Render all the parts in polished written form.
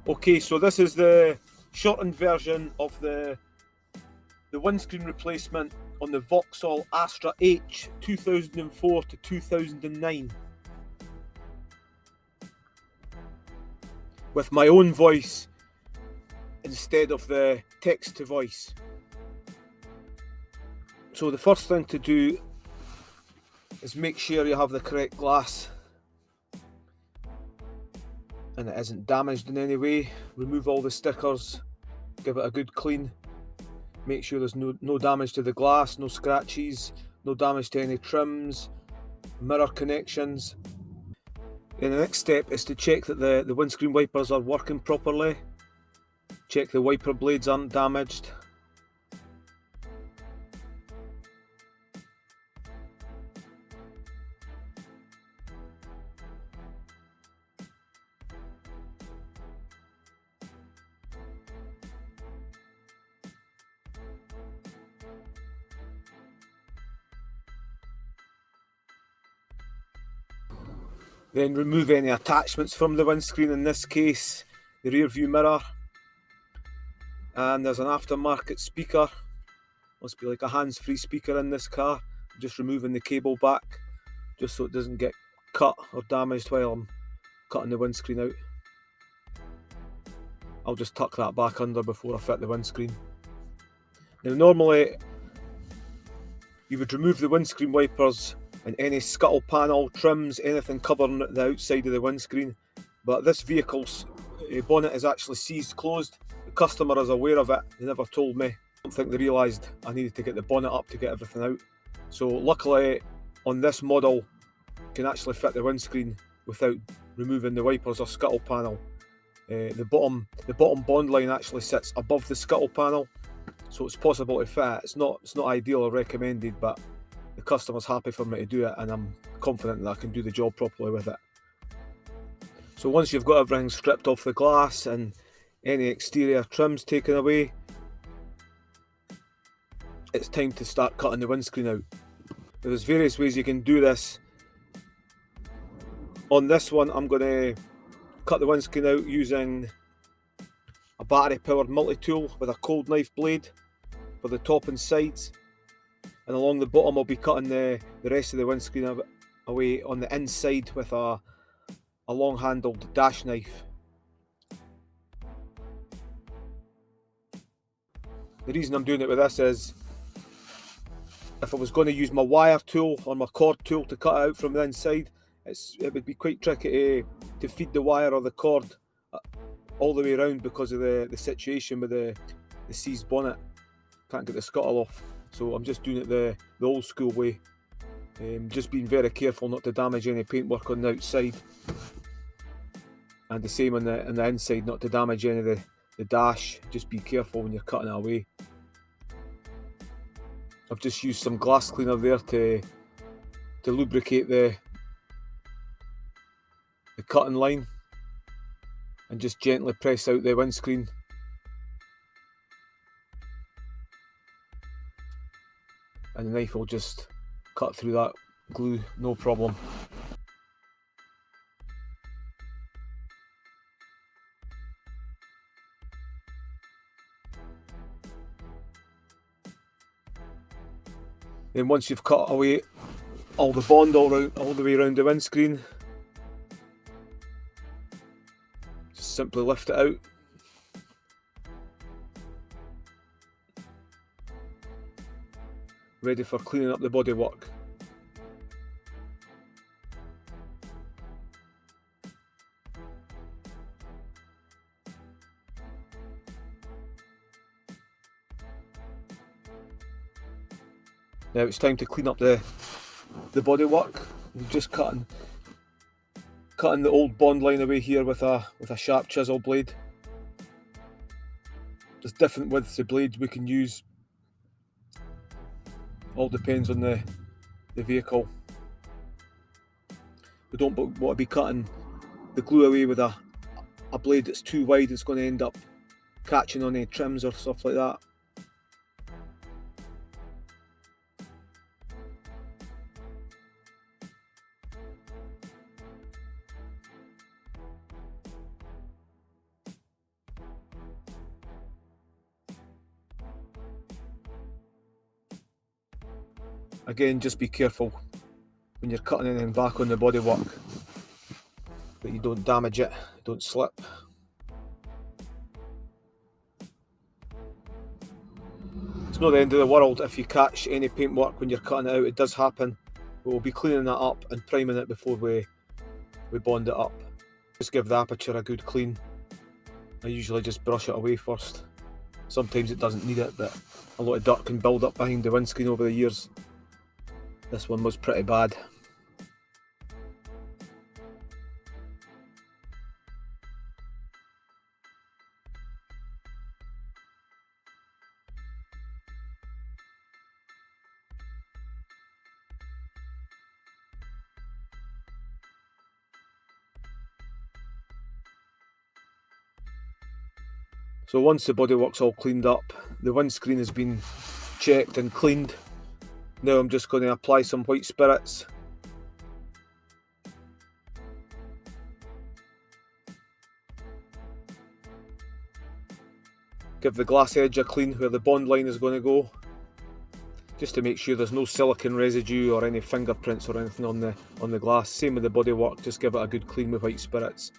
Okay, so this is the shortened version of the windscreen replacement on the Vauxhall Astra H 2004 to 2009. With my own voice instead of the text to voice. So the first thing to do is make sure you have the correct glass and it isn't damaged in any way. Remove all the stickers, give it a good clean. Make sure there's no damage to the glass, no scratches, no damage to any trims, mirror connections. Then the next step is to check that the windscreen wipers are working properly. Check the wiper blades aren't damaged. Then remove any attachments from the windscreen, in this case the rear view mirror. And there's an aftermarket speaker, must be like a hands-free speaker in this car. I'm just removing the cable back just so it doesn't get cut or damaged while I'm cutting the windscreen out. I'll just tuck that back under before I fit the windscreen. Now normally you would remove the windscreen wipers and any scuttle panel, trims, anything covering the outside of the windscreen, but this vehicle's bonnet is actually seized closed. The customer is aware of it, they never told me. I don't think they realised I needed to get the bonnet up to get everything out. So luckily on this model you can actually fit the windscreen without removing the wipers or scuttle panel. The bottom bond line actually sits above the scuttle panel, so it's possible to fit it. It's not ideal or recommended, but the customer's happy for me to do it and I'm confident that I can do the job properly with it. So once you've got everything stripped off the glass and any exterior trims taken away, it's time to start cutting the windscreen out. There's various ways you can do this. On this one I'm going to cut the windscreen out using a battery powered multi-tool with a cold knife blade for the top and sides, and along the bottom I'll be cutting the rest of the windscreen away on the inside with a long handled dash knife. The reason I'm doing it with this is if I was going to use my wire tool or my cord tool to cut it out from the inside, it would be quite tricky to feed the wire or the cord all the way around because of the situation with the seized bonnet. Can't get the scuttle off, so I'm just doing it the old school way. Just being very careful not to damage any paintwork on the outside, and the same on the inside, not to damage any of the dash. Just be careful when you're cutting it away. I've just used some glass cleaner there to lubricate the cutting line and just gently press out the windscreen. And the knife will just cut through that glue, no problem. Then once you've cut away all the bond all the way around the windscreen, just simply lift it out. Ready for cleaning up the bodywork. Now it's time to clean up the bodywork. I'm just cutting the old bond line away here with a sharp chisel blade. There's different widths of blades we can use. All depends on the vehicle. We don't want to be cutting the glue away with a blade that's too wide. It's going to end up catching on any trims or stuff like that. Again, just be careful when you're cutting anything back on the bodywork that you don't damage it, don't slip. It's not the end of the world if you catch any paintwork when you're cutting it out. It does happen. We'll be cleaning that up and priming it before we bond it up. Just give the aperture a good clean. I usually just brush it away first. Sometimes it doesn't need it, but a lot of dirt can build up behind the windscreen over the years. This one was pretty bad. So once the bodywork's all cleaned up, the windscreen has been checked and cleaned. Now I'm just going to apply some white spirits. Give the glass edge a clean where the bond line is going to go, just to make sure there's no silicone residue or any fingerprints or anything on the glass. Same with the bodywork, just give it a good clean with white spirits.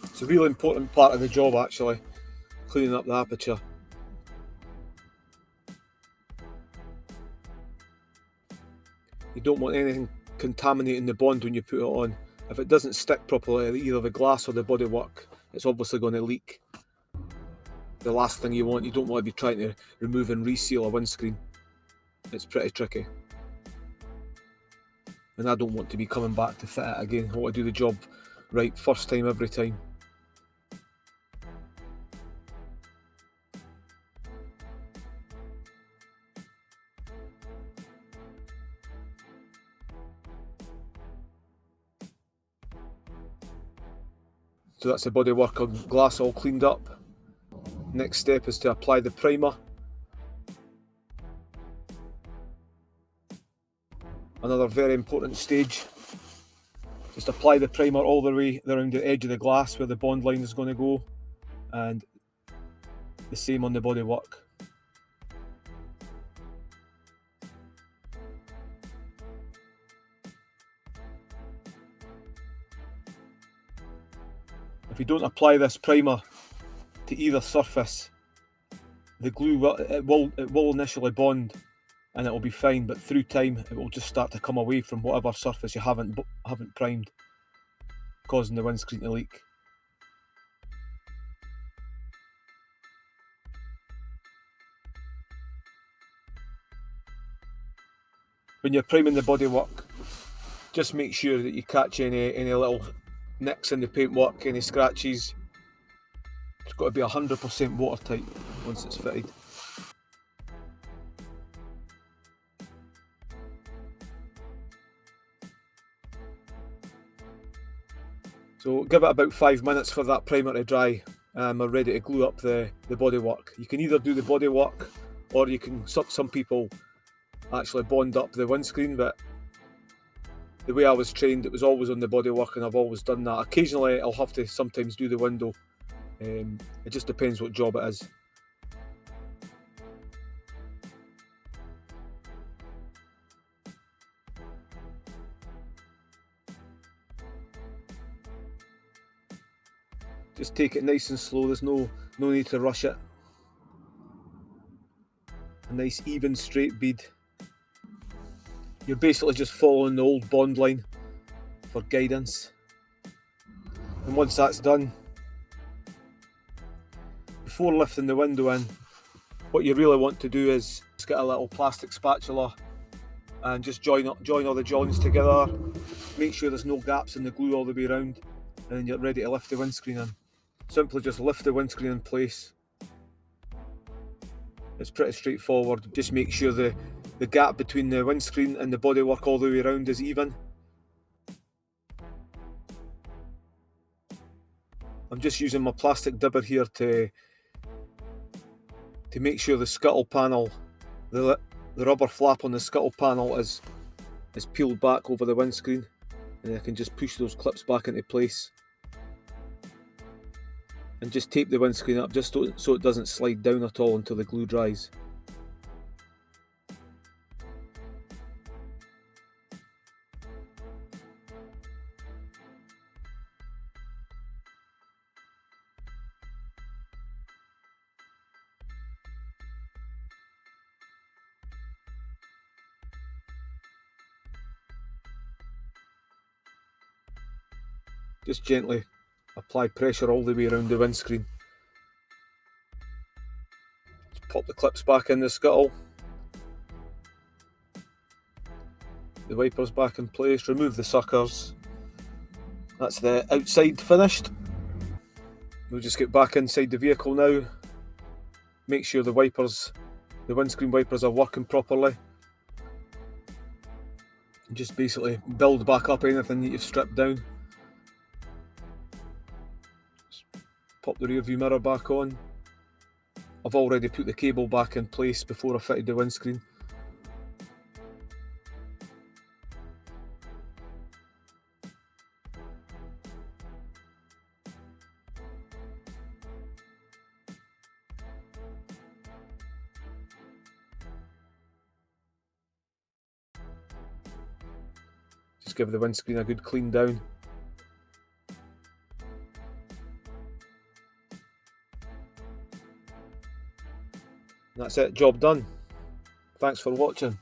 It's a really important part of the job actually, cleaning up the aperture. You don't want anything contaminating the bond when you put it on. If it doesn't stick properly to either the glass or the bodywork, it's obviously going to leak. The last thing you don't want to be trying to remove and reseal a windscreen. It's pretty tricky. And I don't want to be coming back to fit it again. I want to do the job right first time every time. So that's the bodywork on glass all cleaned up. Next step is to apply the primer. Another very important stage. Just apply the primer all the way around the edge of the glass where the bond line is going to go, and the same on the bodywork. If you don't apply this primer to either surface, the glue will initially bond and it will be fine, but through time it will just start to come away from whatever surface you haven't primed, causing the windscreen to leak. When you're priming the bodywork, just make sure that you catch any little nicks in the paintwork, any scratches. It's got to be 100% watertight once it's fitted. So give it about 5 minutes for that primer to dry. We're ready to glue up the bodywork. You can either do the bodywork, or you can, some people actually bond up the windscreen, but the way I was trained, it was always on the bodywork, and I've always done that. Occasionally I'll have to sometimes do the window. It just depends what job it is. Just take it nice and slow, there's no need to rush it. A nice even straight bead. You're basically just following the old bond line for guidance. And once that's done, before lifting the window in, what you really want to do is just get a little plastic spatula and just join all the joints together. Make sure there's no gaps in the glue all the way around, and then you're ready to lift the windscreen in. Simply just lift the windscreen in place. It's pretty straightforward. Just make sure the gap between the windscreen and the bodywork all the way around is even. I'm just using my plastic dibber here to make sure the scuttle panel, the rubber flap on the scuttle panel is peeled back over the windscreen, and I can just push those clips back into place. and just tape the windscreen up just so it doesn't slide down at all until the glue dries. Just gently apply pressure all the way around the windscreen. Just pop the clips back in the scuttle. The wipers back in place, remove the suckers. That's the outside finished. We'll just get back inside the vehicle now. Make sure the windscreen wipers are working properly. And just basically build back up anything that you've stripped down. Just pop the rear view mirror back on. I've already put the cable back in place before I fitted the windscreen. Just give the windscreen a good clean down. That's it, job done. Thanks for watching.